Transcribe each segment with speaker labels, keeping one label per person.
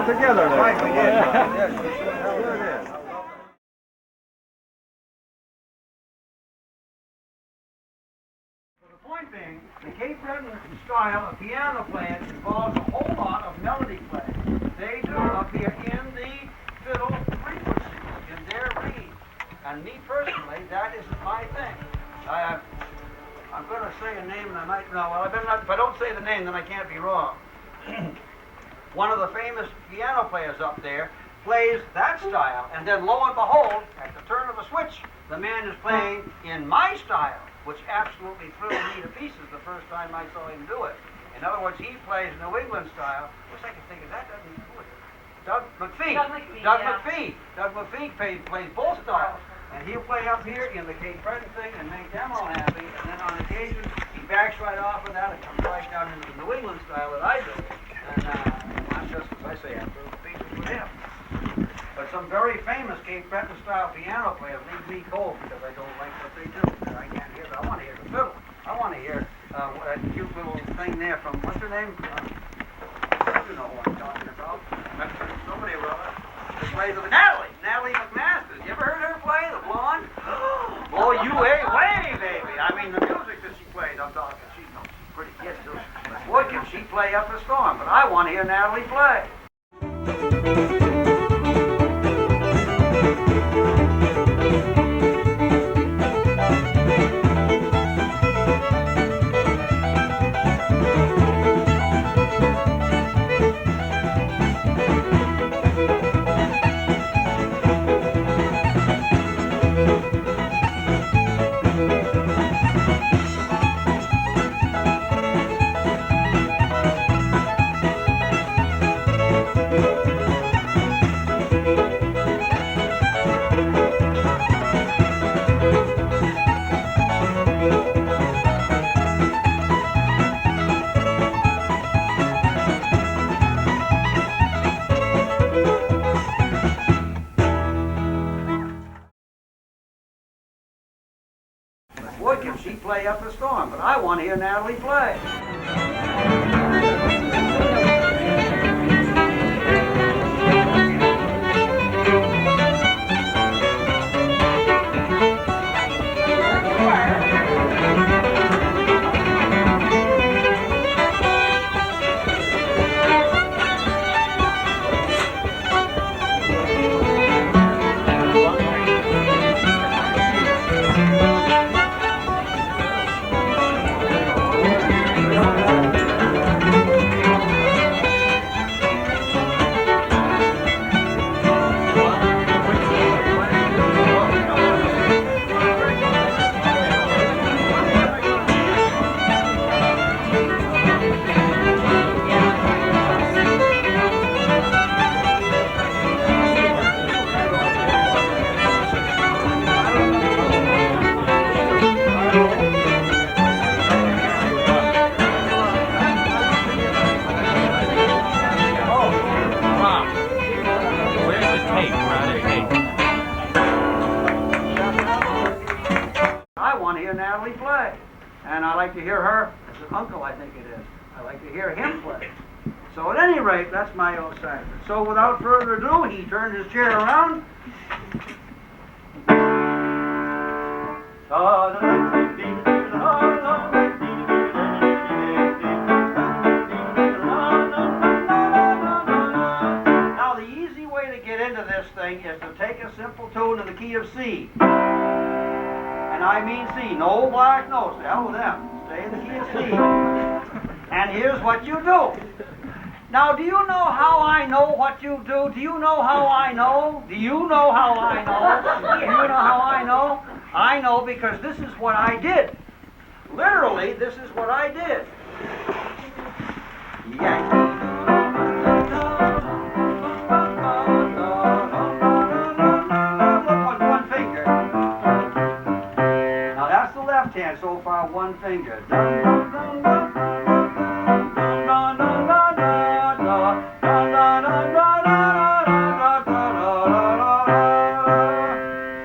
Speaker 1: that together there.
Speaker 2: Right, we did. Yes, sure did. The point being, the Cape Breton style of piano playing involves a whole lot of melody playing. They do appear in the fiddle frequencies, in their reed. And me personally, that isn't my thing. I'm going to say a name and I might know. Well, if I don't say the name, then I can't be wrong. One of the famous piano players up there plays that style, and then lo and behold, at the turn of a switch, the man is playing in my style, which absolutely thrilled me to pieces the first time I saw him do it. In other words, he plays New England style. Wish I could think of that. Doug McPhee. Doug McPhee plays both styles. And he'll play up here in the Cape Breton thing and make them all happy. And then on occasion, he backs right off of that and comes right down into the New England style that I do. And I'm just, as I say, I'm through the pieces with him. But some very famous Cape Breton style piano players leave me cold because I don't like what they do. I can't hear it. I want to hear the fiddle. I want to hear that cute little thing there from, what's her name? You know who I'm talking about. Somebody or other. Plays with Natalie McMasters. You ever heard her play, the blonde? Oh, you way, baby. I mean, the music that she plays, I'm talking, she's pretty kid too. But boy, can she play up a storm. But I want to hear Natalie play. Boy, can she play up a storm, but I want to hear Natalie play. Natalie play, and I like to hear her. It's an uncle, I think it is. I like to hear him play. So at any rate, that's my old side. So without further ado, he turned his chair around. Now the easy way to get into this thing is to take a simple tune in the key of C. And I mean C, no black notes, the hell with them. Stay in the key of C. And here's what you do. Now, do you know how I know what you do? Do you know how I know? Do you know how I know? Do you know how I know? I know because this is what I did. Literally, this is what I did. Yeah. Hand so far, one finger.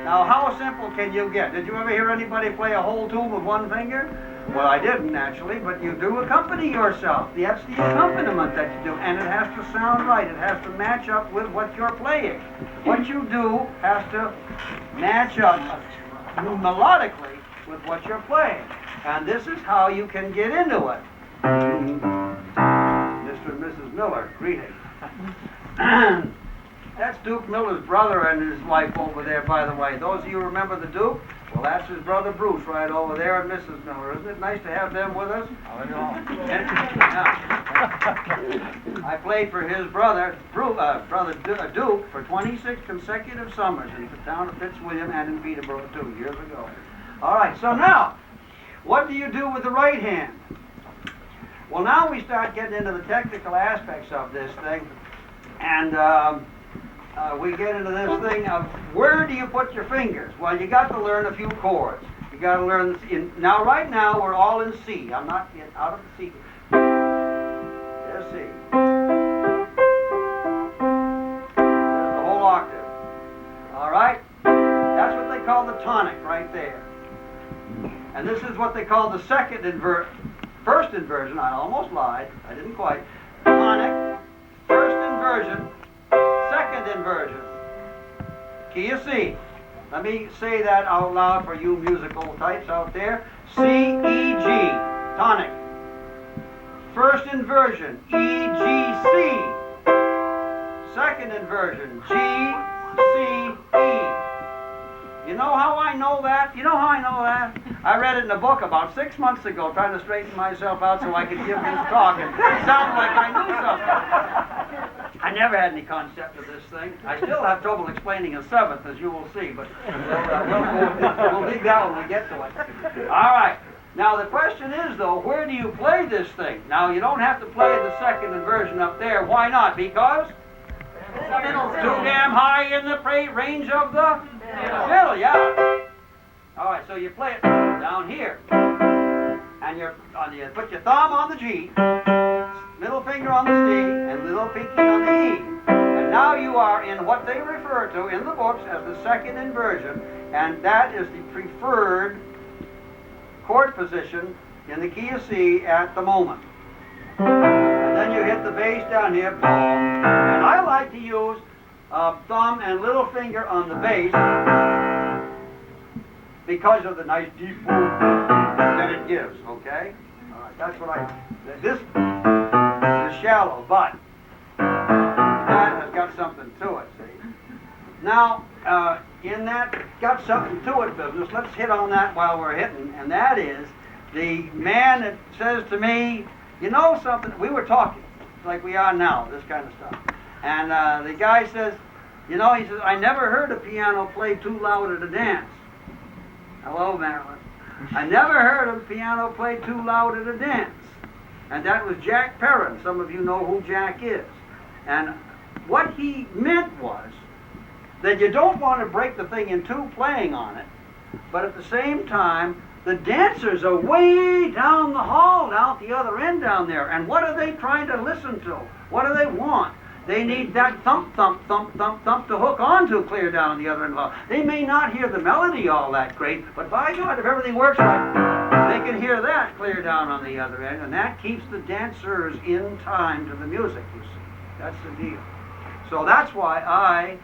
Speaker 2: Now, how how simple can you get? Did you ever hear anybody play a whole tune with one finger? Well, I didn't actually, but you do accompany yourself. That's the accompaniment that you do, and it has to sound right. It has to match up with what you're playing. What you do has to match up melodically with what you're playing. And this is how you can get into it. Mr. and Mrs. Miller, greetings. That's Duke Miller's brother and his wife over there, by the way. Those of you who remember the Duke? Well, that's his brother Bruce right over there and Mrs. Miller. Isn't it nice to have them with us? I played for his brother, Duke, for 26 consecutive summers in the town of Fitzwilliam and in Peterborough, too, years ago. All right, so now, what do you do with the right hand? Well, now we start getting into the technical aspects of this thing, and we get into this thing of where do you put your fingers? Well, you got to learn a few chords. You got to learn now. Right now, we're all in C. I'm not out of the C. There's C. There's the whole octave. All right. That's what they call the tonic right there. And this is what they call the first inversion. I almost lied. I didn't quite. Tonic, first inversion, second inversion. Key of C. Let me say that out loud for you musical types out there. C, E, G. Tonic. First inversion. E, G, C. Second inversion. G, C, E. You know how I know that? You know how I know that? I read it in a book about 6 months ago, trying to straighten myself out so I could give this talk and sound like I knew something. I never had any concept of this thing. I still have trouble explaining a seventh, as you will see, but we'll leave that when we get to it. All right. Now the question is, though, where do you play this thing? Now you don't have to play the second inversion up there. Why not? Because too damn high in the range of the middle, yeah. All right, so you play it down here, and you put your thumb on the G, middle finger on the C, and little pinky on the E. And now you are in what they refer to in the books as the second inversion, and that is the preferred chord position in the key of C at the moment. And then you hit the bass down here, boom. And I like to use thumb and little finger on the bass because of the nice deep boom that it gives, okay? All right, that's what this is shallow, but that has got something to it, see? Now, in that got something to it business, let's hit on that while we're hitting, and that is the man that says to me, you know something, we were talking like we are now, this kind of stuff. And the guy says, you know, he says, I never heard a piano play too loud at a dance. Hello, Marilyn. I never heard a piano play too loud at a dance. And that was Jack Perrin. Some of you know who Jack is. And what he meant was that you don't want to break the thing in two playing on it, but at the same time, the dancers are way down the hall, down at the other end down there. And what are they trying to listen to? What do they want? They need that thump, thump, thump, thump, thump to hook onto clear down the other end of the hall. They may not hear the melody all that great, but by God, if everything works right, they can hear that clear down on the other end, and that keeps the dancers in time to the music, you see. That's the deal. So that's why I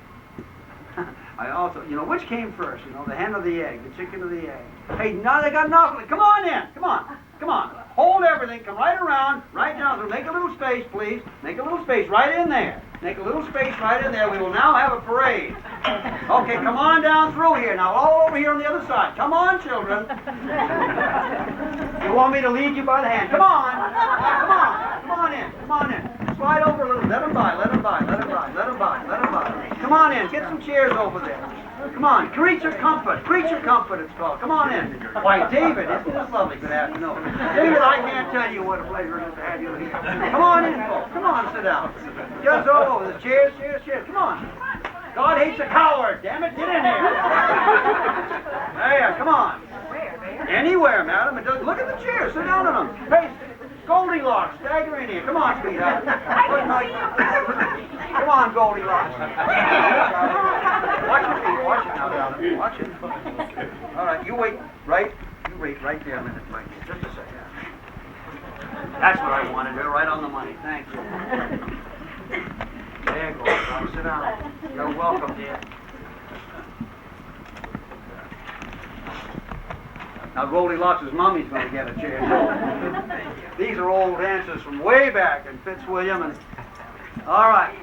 Speaker 2: also, you know, which came first, you know, the hen or the egg, the chicken or the egg? Hey, now they got enough. Come on in. Come on. Come on. Hold everything. Come right around. Right down. So make a little space, please. Make a little space right in there. Make a little space right in there. We will now have a parade. Okay, come on down through here. Now all over here on the other side. Come on, children. You want me to lead you by the hand? Come on. Come on. Come on in. Come on in. Slide over a little. Let them by. Let them by. Let them by. Let them by. Let them by. Come on in. Get some chairs over there. Come on. Creature comfort. Creature comfort it's called. Come on in. Why, David, isn't this lovely? Good afternoon. David, I can't tell you what a pleasure it is to have you here. Come on in, folks. Come on, sit down. Just all over. There's chairs, chairs, chairs. Come on. God hates a coward. Damn it. Get in here. There. Come on. Anywhere, madam. It doesn't. Look at the chairs. Sit down on them. Hey, Goldilocks, stagger in here. Come on, sweetheart. Come on, Goldilocks. Watch your feet. Watch it now. now, darling. Watch it. All right, you wait right there a minute, right there. Just a second. That's what I wanted. You're right on the money. Thank you. There you go. Now sit down. You're welcome, dear. Now Goldilocks' mommy's going to get a chair. These are old dancers from way back in Fitzwilliam. And all right.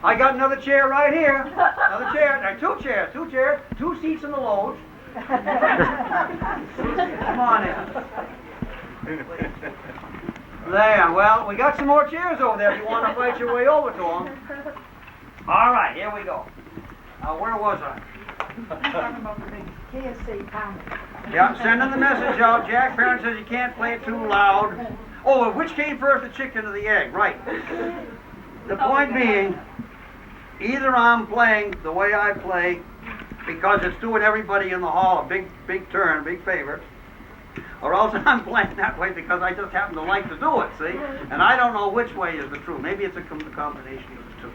Speaker 2: I got another chair right here. Another chair. Two chairs. Two seats in the loge. Come on in. There. Well, we got some more chairs over there if you want to fight your way over to them. All right. Here we go. Now, where was I?
Speaker 1: Talking about the big KSC pound.
Speaker 2: Yeah, sending the message out. Jack Parent says you can't play it too loud. Oh, which came first, the chicken or the egg? Right. The point being, either I'm playing the way I play because it's doing everybody in the hall a big turn, big favor, or else I'm playing that way because I just happen to like to do it, see? And I don't know which way is the truth. Maybe it's a combination of the two.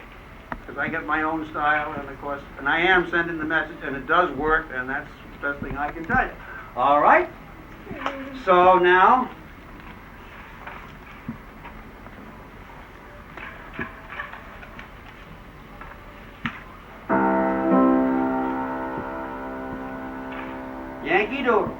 Speaker 2: Because I get my own style, and of course, and I am sending the message, and it does work, and that's the best thing I can tell you. All right? So now, Yankee Doodle.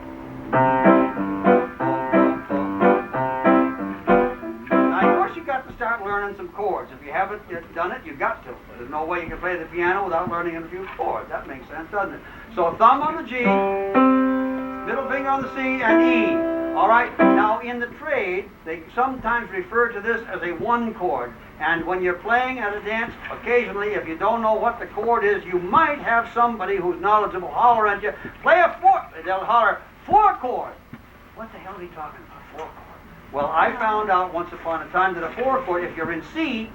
Speaker 2: Start learning some chords. If you haven't done it, you've got to. There's no way you can play the piano without learning a few chords. That makes sense, doesn't it? So thumb on the G, middle finger on the C, and E. All right? Now, in the trade, they sometimes refer to this as a one chord. And when you're playing at a dance, occasionally, if you don't know what the chord is, you might have somebody who's knowledgeable holler at you, play a four. They'll holler, four chord. What the hell are you talking about, four chord? Well, I found out once upon a time that a four chord, if you're in C,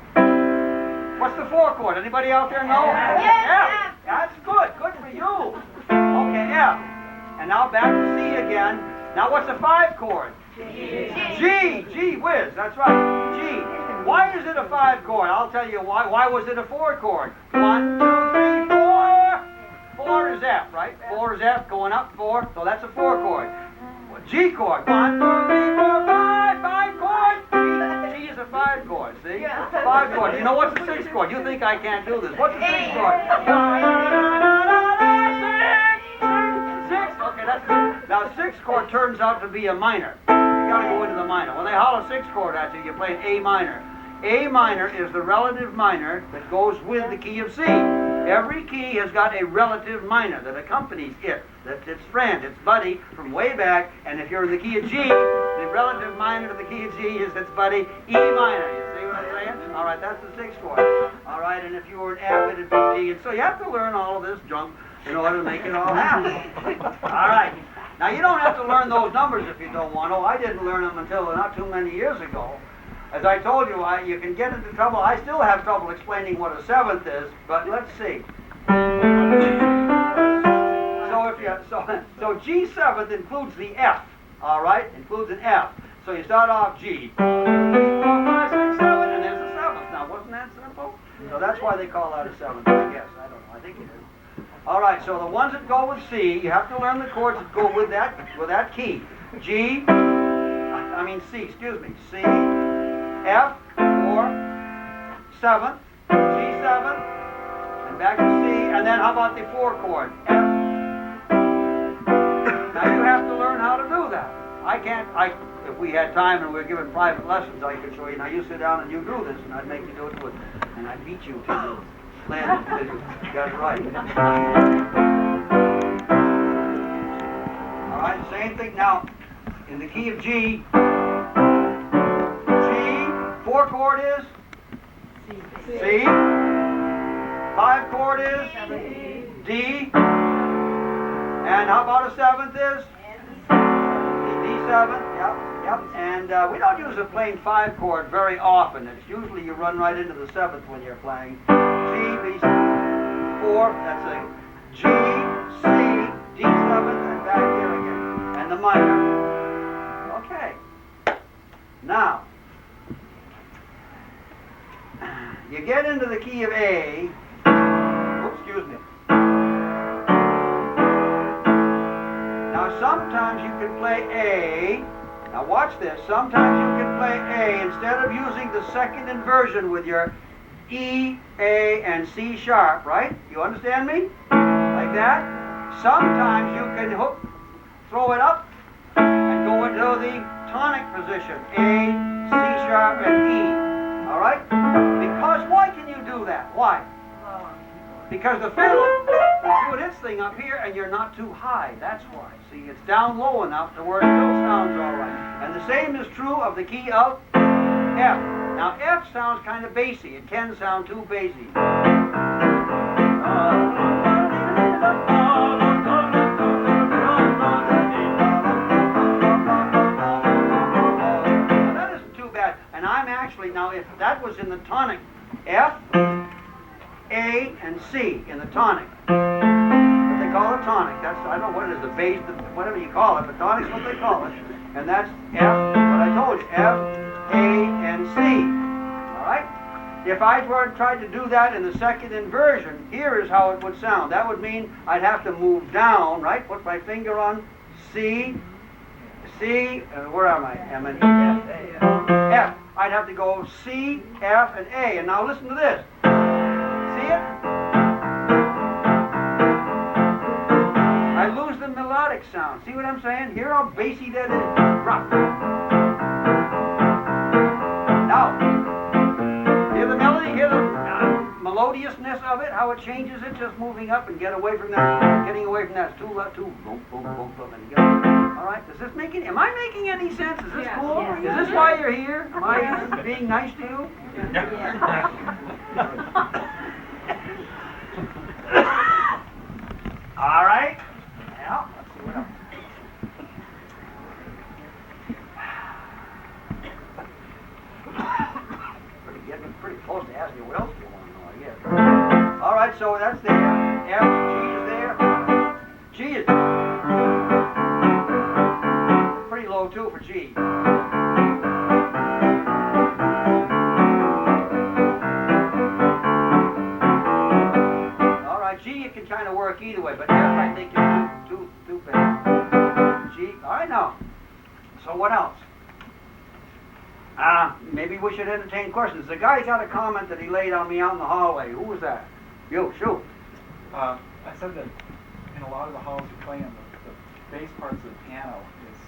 Speaker 2: what's the four chord? Anybody out there know?
Speaker 1: Yeah.
Speaker 2: F. That's good. Good for you. Okay, F. And now back to C again. Now what's a five chord? G. Gee whiz. That's right. G. Why is it a five chord? I'll tell you why. Why was it a four chord? 1, 2, 3, 4. 4 is F, right? 4 is F going up 4. So that's a four chord. G chord. 1, 2, 3, 4, 5. 5 chord. G is a five chord. See? Five chord. You know what's the six chord? You think I can't do this? What's the six chord? Six. Okay, that's good. Now six chord turns out to be a minor. You got to go into the minor. When they holler six chord at you, you're playing A minor. A minor is the relative minor that goes with the key of C. Every key has got a relative minor that accompanies it. That's its friend, its buddy from way back. And if you're in the key of G, the relative minor to the key of G is its buddy E minor. You see what I'm saying? All right, that's the sixth chord. All right, and if you were an F, it'd be G. And so you have to learn all of this junk in order to make it all happen. All right. Now, you don't have to learn those numbers if you don't want to. I didn't learn them until not too many years ago. As I told you, you can get into trouble. I still have trouble explaining what a seventh is, but let's see. So G seventh includes the F, all right? Includes an F. So you start off G. 4, 5, 6, 7, and there's a seventh. Now, wasn't that simple? So that's why they call that a seventh, I guess. I don't know. I think it is. All right, so the ones that go with C, you have to learn the chords that go with that key. C, C, F, 4, 7th, G7, and back to C, and then how about the 4 chord, F. Now you have to learn how to do that. If we had time and we were given private lessons, I could show you. Now you sit down and you do this, and I'd make you do it too, and I'd beat you to land until you got it right. All right, same thing now, in the key of G, 4 chord is C. 5 chord is D. And how about a 7th is? D7. Yep. And we don't use a plain 5 chord very often. It's usually you run right into the 7th when you're playing. G, B4, that's a G, C, D7, and back here again. And the minor. Okay. Now, you get into the key of A. Oops, excuse me. sometimes you can play A. Now watch this. Sometimes you can play A instead of using the second inversion with your E, A, and C sharp, right? You understand me? Like that. Sometimes you can throw it up and go into the tonic position. A, C sharp, and E. All right? Because why can you do that? Why? Because the fiddle is doing its thing up here and you're not too high. That's why. See, it's down low enough to where it still sounds all right. And the same is true of the key of F. Now, F sounds kind of bassy. It can sound too bassy. Now, that isn't too bad. And I'm actually, now if that was in the tonic, F, A, and C in the tonic. What they call a tonic. That's, I don't know what it is, the bass, whatever you call it, but tonic's what they call it. And that's F, what I told you, F, A, and C. All right? If I tried to do that in the second inversion, here is how it would sound. That would mean I'd have to move down, right? Put my finger on C, where am I? M and E. F. I'd have to go C, F, and A. And now listen to this. See it? I lose the melodic sound. See what I'm saying? Hear how bassy that is? Rough. Now, hear the melody? Hear the melodiousness of it? How it changes it? Just moving up and getting away from that. Getting away from that. It's too loud. Boom, boom, boom, boom. And you get. All right. Does this make any? Am I making any sense? Is this cool?
Speaker 1: Yeah.
Speaker 2: Is this why you're here? Am I being nice to you? All right. Now, let's see what else. Getting pretty close to asking you what else you want to know, I guess. All right, so that's the F. G is there. G is pretty low too for G. G you can kind of work either way, but F I think is too bad. G, all right now. So what else? Maybe we should entertain questions. The guy got a comment that he laid on me out in the hallway. Who was that? You, shoot.
Speaker 3: I said that in a lot of the halls you play in, the bass parts of the piano is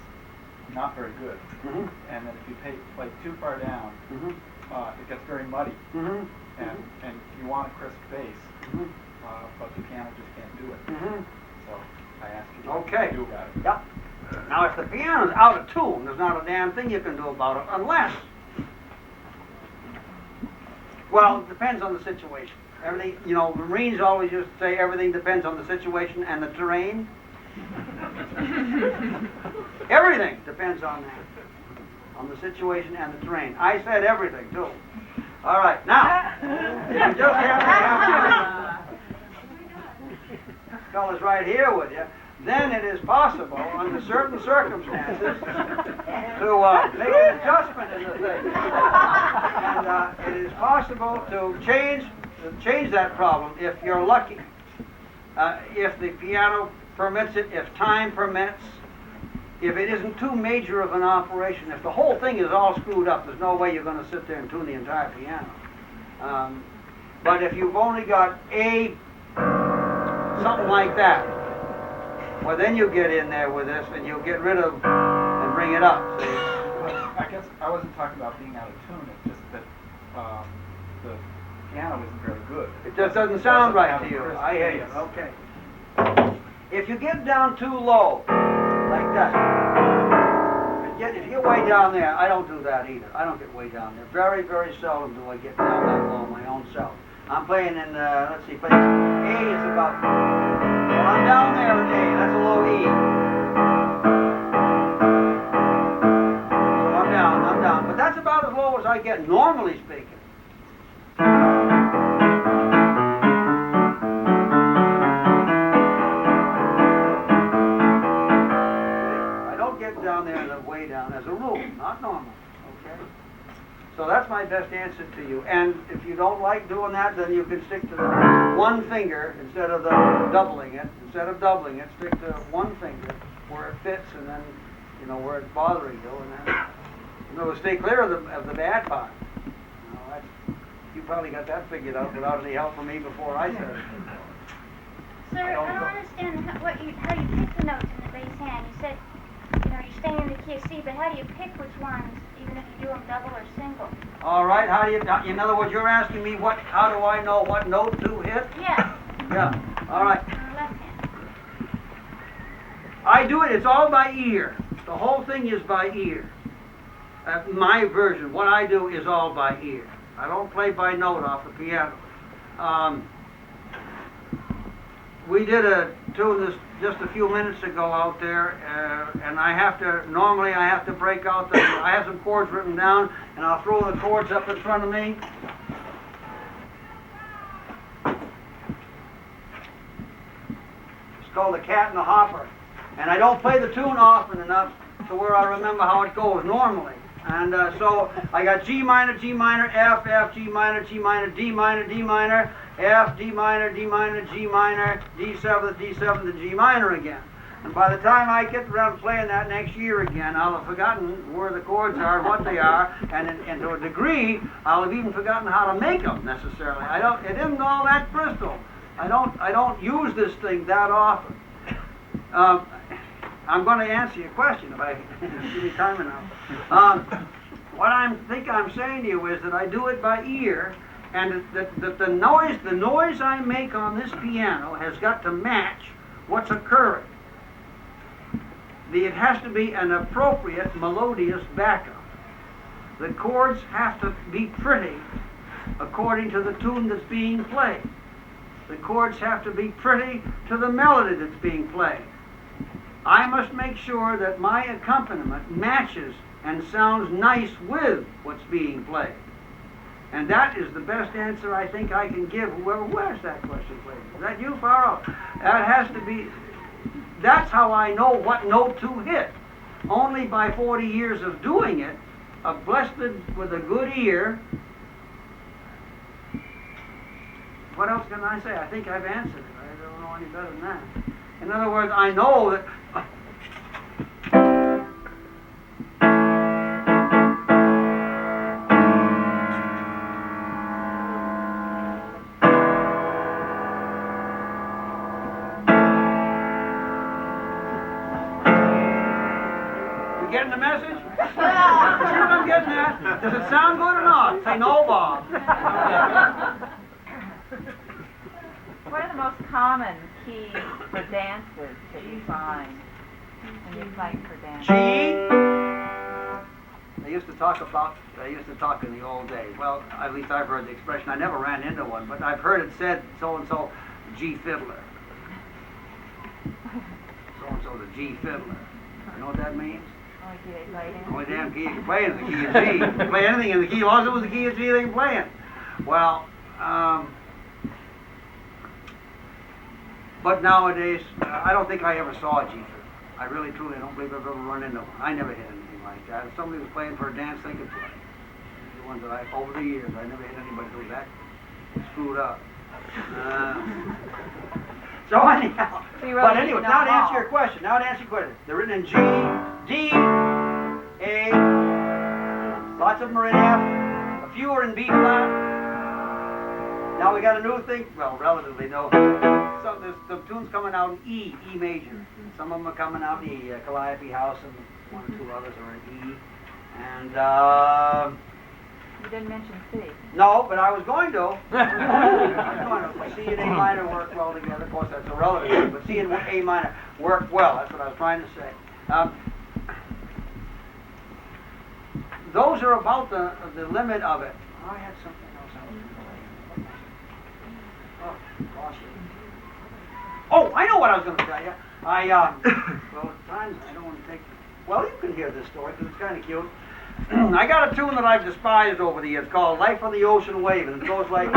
Speaker 3: not very good.
Speaker 2: Mm-hmm.
Speaker 3: And that if you play too far down,
Speaker 2: Mm-hmm.
Speaker 3: It gets very muddy.
Speaker 2: Mm-hmm.
Speaker 3: And you want a crisp bass.
Speaker 2: Mm-hmm.
Speaker 3: But the piano just can't do it.
Speaker 2: Mm-hmm.
Speaker 3: So I asked you what
Speaker 2: Okay.
Speaker 3: to do about it.
Speaker 2: Yep. Now, if the piano's out of tune, there's not a damn thing you can do about it, unless, well, it depends on the situation. Everything, you know, Marines always used to say everything depends on the situation and the terrain. Everything depends on that, on the situation and the terrain. I said everything, too. All right, now, if you just happen to have fellas right here with you, then it is possible, under certain circumstances, to make an adjustment in the thing. And it is possible to change that problem if you're lucky. If the piano permits it, if time permits, if it isn't too major of an operation, if the whole thing is all screwed up, there's no way you're going to sit there and tune the entire piano. But if you've only got something like that, well, then you get in there with this and you'll get rid of and bring it up. See?
Speaker 3: I guess I wasn't talking about being out of tune. It's just that the piano isn't very good.
Speaker 2: It just doesn't sound right
Speaker 3: have
Speaker 2: to
Speaker 3: a
Speaker 2: you.
Speaker 3: crisp
Speaker 2: I hear you.
Speaker 3: bass.
Speaker 2: Okay. If you get down too low, like that, if you get way down there, I don't do that either. I don't get way down there. Very, very seldom do I get down that low my own self. I'm playing in, let's see, A is about, well, I'm down there in A, that's a low E. So I'm down. But that's about as low as I get, normally speaking. I don't get down there and way down as a rule, not normal, okay? So that's my best answer to you. And if you don't like doing that, then you can stick to the one finger instead of doubling it. Instead of doubling it, stick to one finger where it fits, and then, you know, where it's bothering you, and then, you know, stay clear of the bad part. You know, you probably got that figured out without any help from me before I started.
Speaker 4: Sir, I don't understand how you pick the notes in the bass hand. You said, you know, you're staying in the key of C, but how do you pick which ones, even if you do them double or single?
Speaker 2: All right, how do you, in other words, you're asking me how do I know what note to hit?
Speaker 4: Yeah.
Speaker 2: Yeah, all right.
Speaker 4: On the left hand.
Speaker 2: I do it, it's all by ear. The whole thing is by ear. My version, what I do is all by ear. I don't play by note off the piano. We did a tune this just a few minutes ago out there, and normally I have to break out I have some chords written down, and I'll throw the chords up in front of me. It's called The Cat in the Hopper. And I don't play the tune often enough to where I remember how it goes normally. And so I got G minor, F, F, G minor, D minor, D minor, F, D minor, G minor, D7, D7 to G minor again. And by the time I get around to playing that next year again, I'll have forgotten where the chords are, what they are, and to a degree, I'll have even forgotten how to make them necessarily. It isn't all that crystal. I don't use this thing that often. I'm going to answer your question if I give me time enough. What I think I'm saying to you is that I do it by ear, and that the noise I make on this piano has got to match what's occurring. It has to be an appropriate melodious backup. The chords have to be pretty according to the tune that's being played. The chords have to be pretty to the melody that's being played. I must make sure that my accompaniment matches and sounds nice with what's being played. And that is the best answer I think I can give who asked that question, please. Is that you, far out? That has to be, that's how I know what note to hit. Only by 40 years of doing it, blessed with a good ear. What else can I say? I think I've answered it. I don't know any better than that. In other words, I know that you getting the message? See what I'm getting at? Does it sound good or not? Say no, Bob.
Speaker 1: What are the most common keys for dances that you find when you're playing for dance?
Speaker 2: G. They used to talk in the old days. Well, at least I've heard the expression. I never ran into one, but I've heard it said, so-and-so, G fiddler. So-and-so's a G fiddler. You know what that means?
Speaker 1: Only key they played in?
Speaker 2: Only damn key you can play is the key of G. You can play anything in the key, as long as it was the key of G they can play in. Well, but nowadays, I don't think I ever saw a G fiddle. I really, truly, I don't believe I've ever run into one. I never hit anything like that. If somebody was playing for a dance, they could play. The ones that over the years, I never hit anybody who was that screwed up. So anyhow,
Speaker 1: So you really
Speaker 2: but
Speaker 1: need
Speaker 2: anyway,
Speaker 1: to
Speaker 2: now to
Speaker 1: know
Speaker 2: answer
Speaker 1: all.
Speaker 2: your question, they're written in G, D, A, lots of them are in F, a few are in B flat. Now we got a new thing, well, relatively new. So there's the tunes coming out in E major. Some of them are coming out in E, Calliope House, and one or two others are in E. And
Speaker 1: You didn't mention C.
Speaker 2: no, but I was going to. C and A minor work well together. Of course, that's irrelevant, but C and A minor work well. That's what I was trying to say. Those are about the limit of it. Oh, I had something else I was going to say. Oh, lost it. Oh, I know what I was going to tell you. Well, at times I don't want to take. Well, you can hear this story because it's kind of cute. I got a tune that I've despised over the years called Life on the Ocean Wave, and it goes like...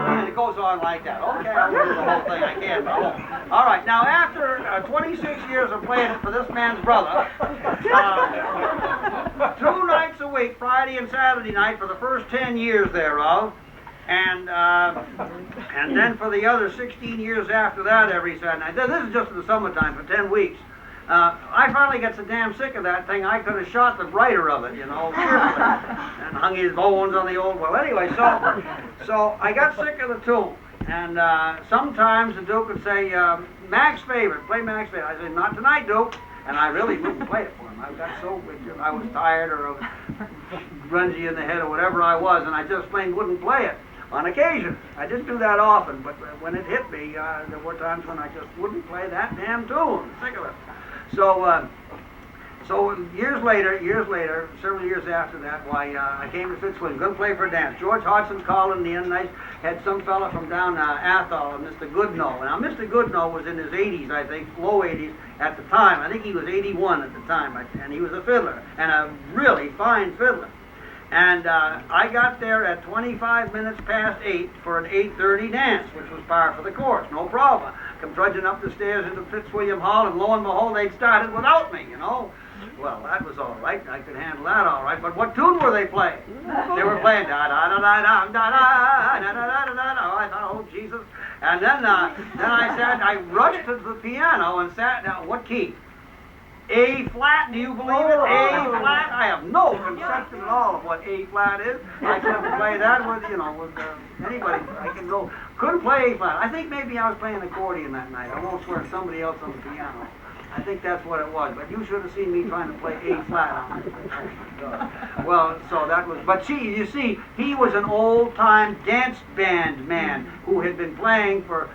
Speaker 2: And it goes on like that. Okay, I'll do the whole thing. I can't, but I won't. All right, now after 26 years of playing it for this man's brother, 2 nights a week, week, Friday and Saturday night, for the first 10 years thereof. And then for the other 16 years after that, every Saturday night. This is just in the summertime, for 10 weeks. I finally got so damn sick of that thing, I could have shot the writer of it, you know, seriously, and hung his bones on the old well. Anyway, so I got sick of the tune. And sometimes the Duke would say, Mac's favorite, play Mac's favorite. I said, not tonight, Duke. And I really wouldn't play it for him. I got so, I was tired or grungy in the head or whatever I was, and I just plain wouldn't play it. On occasion. I didn't do that often, but when it hit me, there were times when I just wouldn't play that damn tune. Sick of it. So years later, several years after that, why, I came to Fitzwilliam, couldn't play for a dance. George Hodgson called in the end, I had some fella from down Athol, Mr. Goodnow. Now, Mr. Goodnow was in his 80s, I think, low 80s at the time. I think he was 81 at the time, and he was a fiddler, and a really fine fiddler. And I got there at 25 minutes past 8 for an 8:30 dance, which was par for the course, no problem. Come trudging up the stairs into Fitzwilliam Hall, and lo and behold, they'd started without me, you know. Well, that was all right. I could handle that all right. But what tune were they playing? They were playing da da da da da da da da da da da da. I thought, oh Jesus! And then I rushed to the piano and sat down. What key? A flat, do you believe it? A flat? I have no conception at all of what A flat is. I couldn't play that with, anybody. Couldn't play A flat. I think maybe I was playing accordion that night. I won't swear, somebody else on the piano. I think that's what it was. But you should have seen me trying to play A flat on it. Well, so that was, but you see, he was an old-time dance band man who had been playing for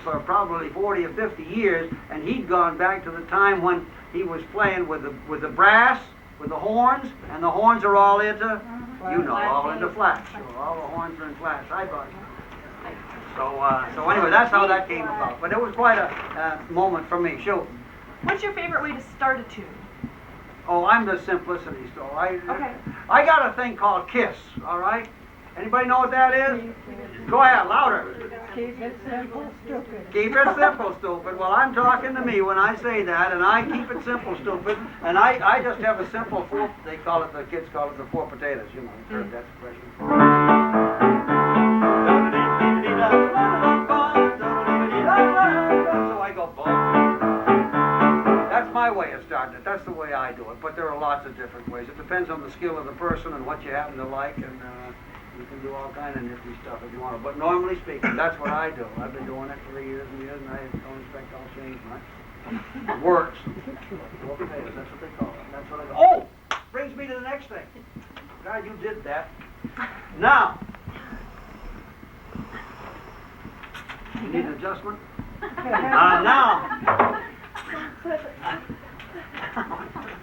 Speaker 2: probably 40 or 50 years, and he'd gone back to the time when he was playing with the brass, with the horns, and the horns are all into, all into flats. So all the horns are in flats. I thought. So anyway, that's how that came about. But it was quite a moment for me. Shoot.
Speaker 5: What's your favorite way to start a tune?
Speaker 2: Oh, I'm the simplicity. So
Speaker 5: Okay.
Speaker 2: I got a thing called Kiss. All right. Anybody know what that is? Go ahead, louder.
Speaker 6: Keep it simple, stupid.
Speaker 2: Keep it simple, stupid. Well, I'm talking to me when I say that, and I keep it simple, stupid. And I just have a simple four, the kids call it the four potatoes. You know, you've heard that expression. So I go, boom. That's my way of starting it. That's the way I do it. But there are lots of different ways. It depends on the skill of the person and what you happen to like, and you can do all kind of nifty stuff if you want to. But normally speaking, that's what I do. I've been doing it for years and years, and I don't expect I'll change much. It works. Four potatoes, that's what they call it. That's what I go. Oh! Brings me to the next thing. God, you did that. Now, you need an adjustment? Now.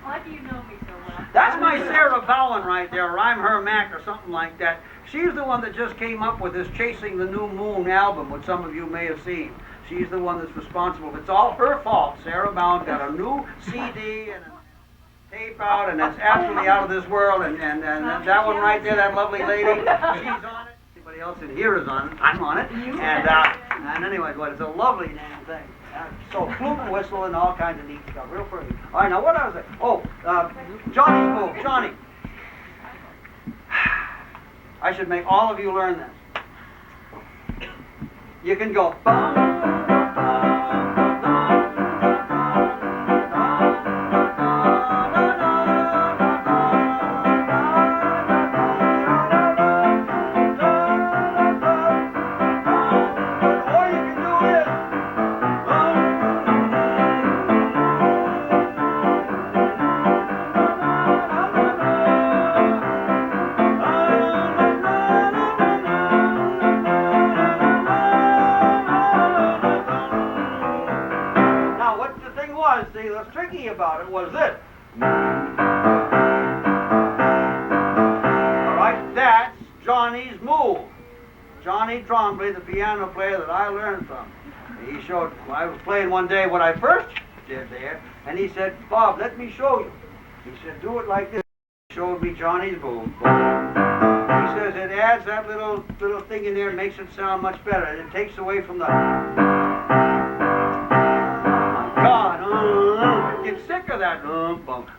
Speaker 1: Why do you know me so well?
Speaker 2: That's my Sarah Bowen right there, or I'm her Mac or something like that. She's the one that just came up with this Chasing the New Moon album, which some of you may have seen. She's the one that's responsible. It's all her fault. Sarah Bowen got a new CD and a tape out, and it's absolutely out of this world. And that one right there, that lovely lady, she's on it. Anybody else in here is on it. I'm on it. And anyway, but it's a lovely damn thing. So flute and whistle and all kinds of neat stuff, real pretty. All right, now what I was saying? Oh, Johnny's move. Johnny. I should make all of you learn this. You can go. What's tricky about it was this. All right, that's Johnny's move. Johnny Trombley, the piano player that I learned from. He showed, I was playing one day what I first did there, and he said, Bob, let me show you. He said, do it like this. He showed me Johnny's move. He says it adds that little thing in there and makes it sound much better. And it takes away from the... God, get sick of that,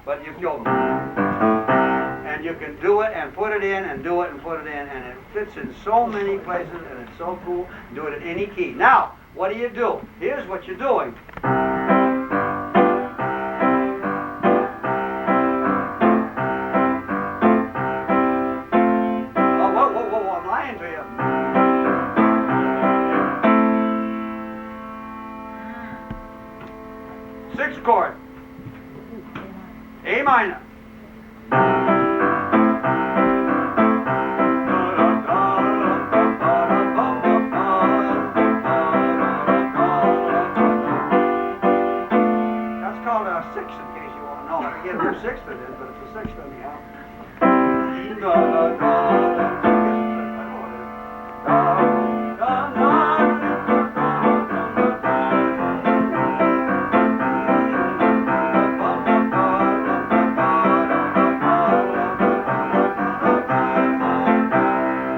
Speaker 2: but if you and you you can do it and put it in and do it and put it in, and it fits in so many places, and it's so cool. Do it in any key. Now, what do? Here's what you're doing. Oh, whoa, I'm lying to you. Sixth chord. A minor. That's called a sixth, in case you want to know. I forget who sixth it is, but it's a sixth anyhow.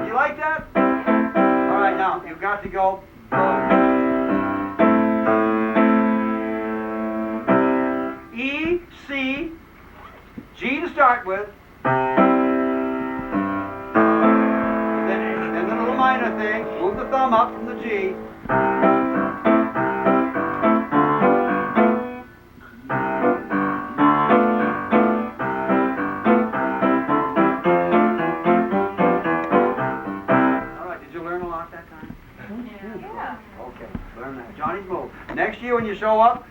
Speaker 2: You like that? All right, now you've got to go. E, C, G to start with, then the little minor thing, move the thumb up from the G. All right, did you learn a lot that time?
Speaker 1: Yeah.
Speaker 2: Okay, learn that. Johnny's move. Next year when you show up,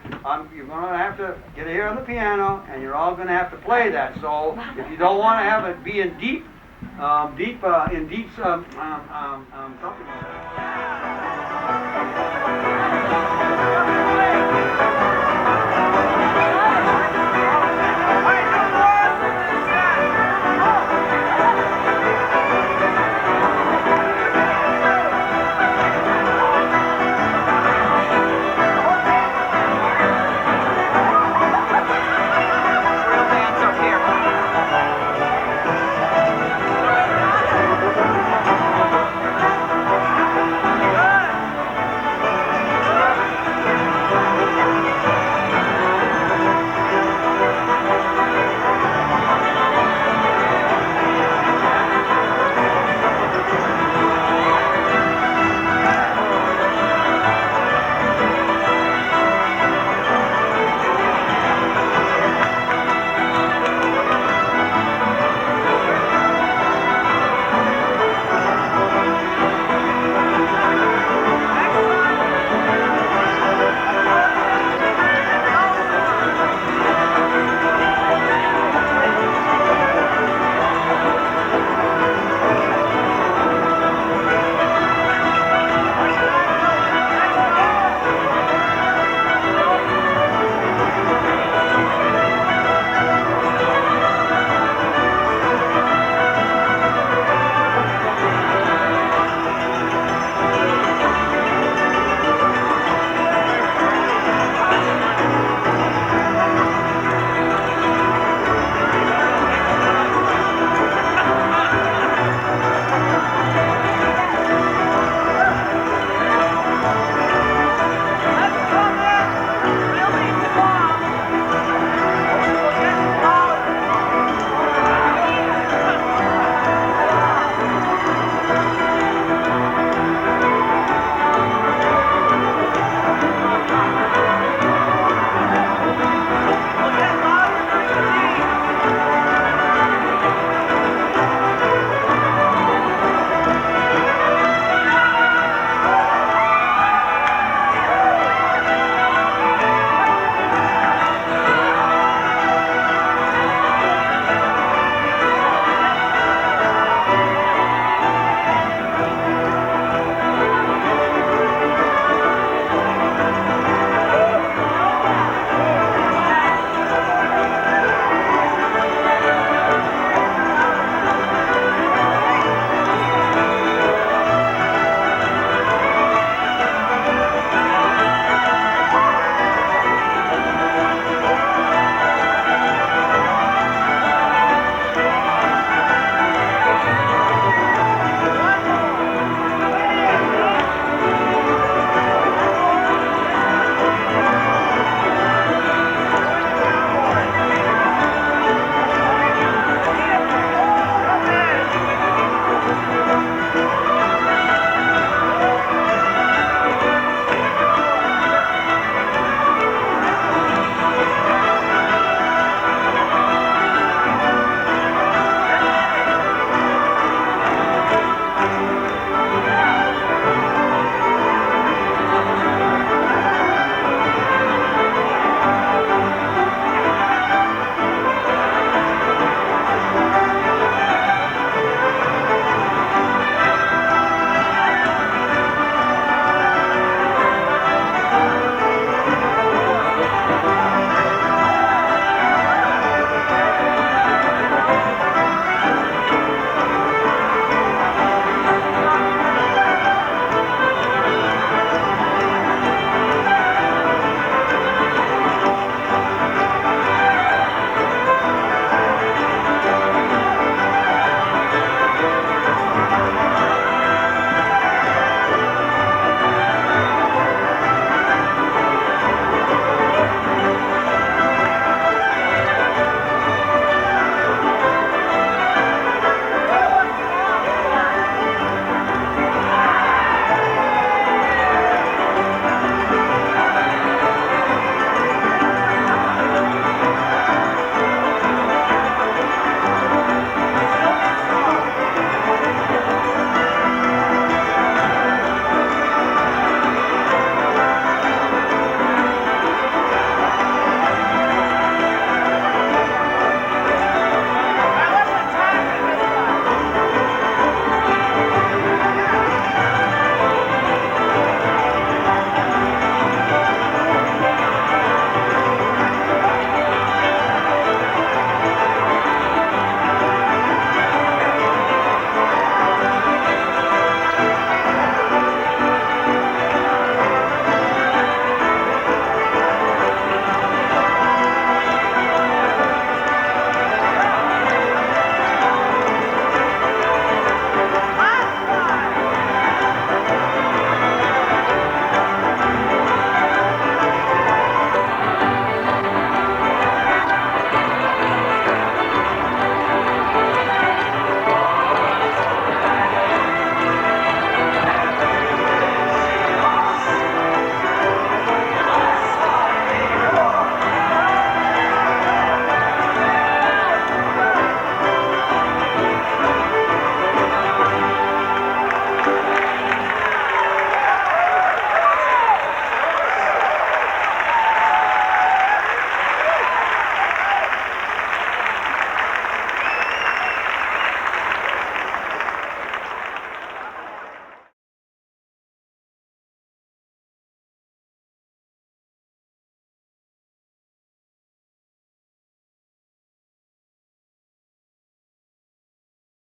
Speaker 2: you're going to have to get here on the piano, and you're all going to have to play that. So if you don't want to have it be in deep, something like that.